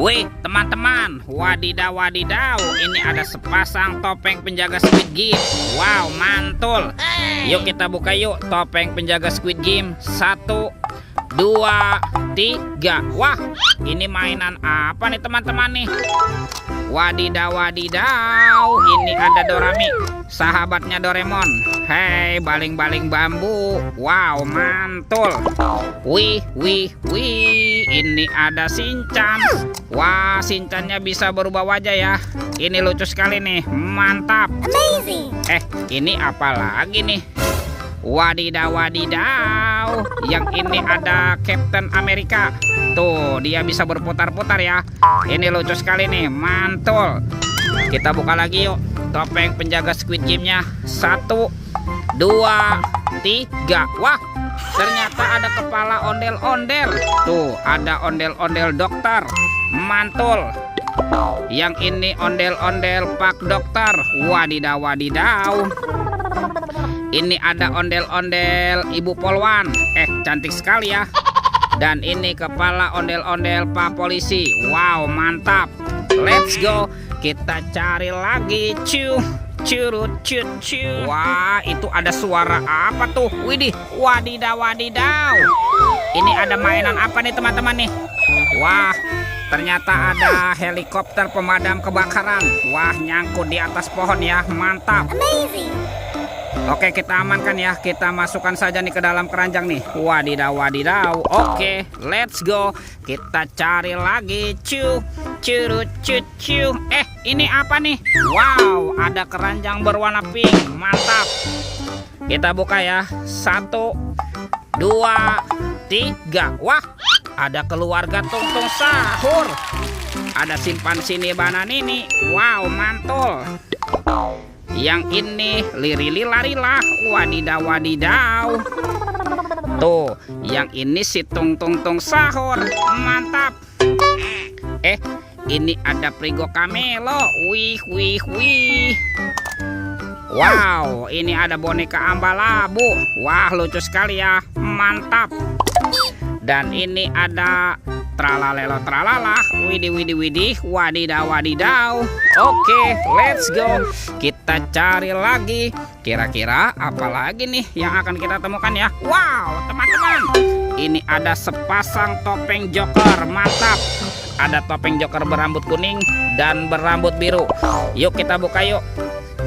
Wih, teman-teman, wadidaw wadidaw, ini ada sepasang topeng penjaga Squid Game. Wow, mantul. Yuk kita buka yuk topeng penjaga Squid Game. 1, 2, 3. Wah, ini mainan apa nih teman-teman nih? Wadidaw wadidaw, ini ada Dorami, sahabatnya Doraemon. Hei, baling-baling bambu. Wow, mantul. Wih, ini ada Shinchan. Wah, Shinchannya bisa berubah wajah ya. Ini lucu sekali nih, mantap. Amazing. Ini apa lagi nih? Wadidaw wadidaw, yang ini ada Captain America. Tuh, dia bisa berputar-putar ya. Ini lucu sekali nih, mantul. Kita buka lagi yuk topeng penjaga Squid Game-nya. 1, 2, 3. Wah, ternyata ada kepala ondel-ondel. Tuh, ada ondel-ondel dokter. Mantul. Yang ini ondel-ondel Pak Dokter. Wadidaw wadidaw. Ini ada ondel-ondel Ibu Polwan. Cantik sekali ya. Dan ini kepala ondel-ondel Pak Polisi. Wow, mantap. Let's go. Kita cari lagi. Curut. Wah, itu ada suara apa tuh? Widih, wadidaw wadidaw. Ini ada mainan apa nih teman-teman nih? Wah, ternyata ada helikopter pemadam kebakaran. Wah, nyangkut di atas pohon ya. Mantap. Amazing. Oke, kita amankan ya. Kita masukkan saja nih ke dalam keranjang nih. Wadidaw wadidaw. Oke, let's go. Kita cari lagi. Curut. Ini apa nih? Wow, ada keranjang berwarna pink. Mantap. Kita buka ya. 1, 2, 3. Wah, ada keluarga Tung-Tung Sahur. Ada simpan sini bananini. Wow, mantul. Yang ini lirili larilah. Wadidaw wadidaw. Tuh, yang ini si Tung-Tung Sahur. Mantap. Ini ada Prigo Camelo. Wih. Wow, ini ada boneka Ambalabu. Wah, lucu sekali ya. Mantap. Dan ini ada Tralalelo Tralala. Widih. Wadidaw wadidaw. Oke, let's go. Kita cari lagi. Kira-kira apa lagi nih yang akan kita temukan ya? Wow, teman-teman. Ini ada sepasang topeng Joker. Mantap. Ada topeng Joker berambut kuning dan berambut biru. Yuk kita buka yuk.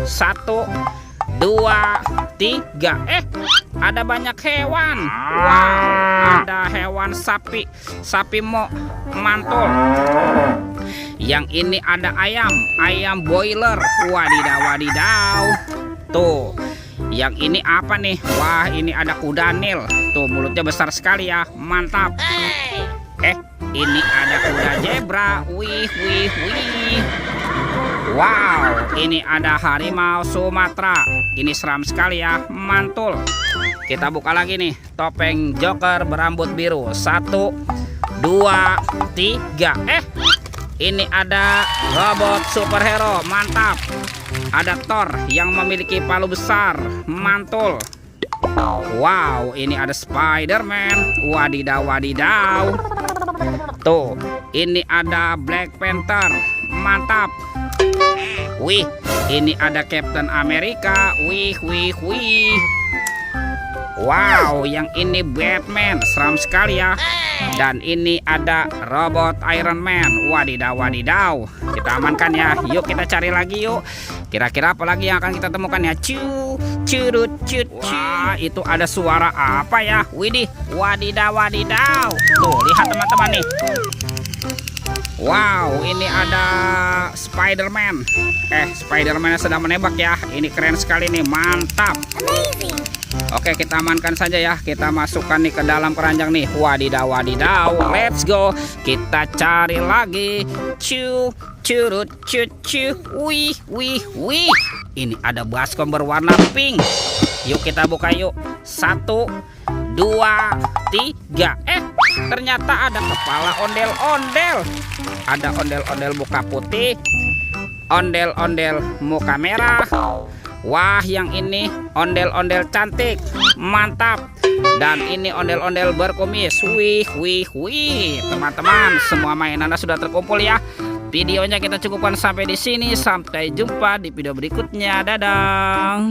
1, 2, 3. Ada banyak hewan. Wow, ada hewan sapi mo. Mantul. Yang ini ada ayam boiler. Wadidaw wadidaw. Tuh, yang ini apa nih? Wah, ini ada kuda Nil. Tuh, mulutnya besar sekali ya. Mantap. Ini ada kuda zebra. Wih. Wow, ini ada harimau Sumatera. Ini seram sekali ya. Mantul. Kita buka lagi nih topeng Joker berambut biru. 1, 2, 3. Ini ada robot superhero. Mantap. Ada Thor yang memiliki palu besar. Mantul. Wow, ini ada Spider-Man. Wadidaw wadidaw. Tuh, ini ada Black Panther. Mantap. Wih, ini ada Captain America. Wih. Wow, yang ini Batman. Seram sekali ya. Dan ini ada robot Iron Man. Wadidaw wadidaw. Kita amankan ya. Yuk kita cari lagi yuk. Kira-kira apa lagi yang akan kita temukan ya? Curut. Wah, itu ada suara apa ya? Widih, wadidaw wadidaw. Tuh, lihat teman-teman nih. Wow, ini ada Spider-Man. Spider-Man sedang menembak ya. Ini keren sekali nih, mantap. Amazing. Oke, kita amankan saja ya. Kita masukkan nih ke dalam keranjang nih. Wadidaw wadidaw. Let's go. Kita cari lagi. Curut. Wih. Ini ada baskom berwarna pink. Yuk kita buka yuk. 1, 2, 3. Ternyata ada kepala ondel-ondel. Ada ondel-ondel muka putih, ondel-ondel muka merah. Wah, yang ini ondel-ondel cantik. Mantap. Dan ini ondel-ondel berkumis. Wih, wih, wih. Teman-teman, semua mainannya sudah terkumpul ya. Videonya kita cukupkan sampai di sini. Sampai jumpa di video berikutnya. Dadah.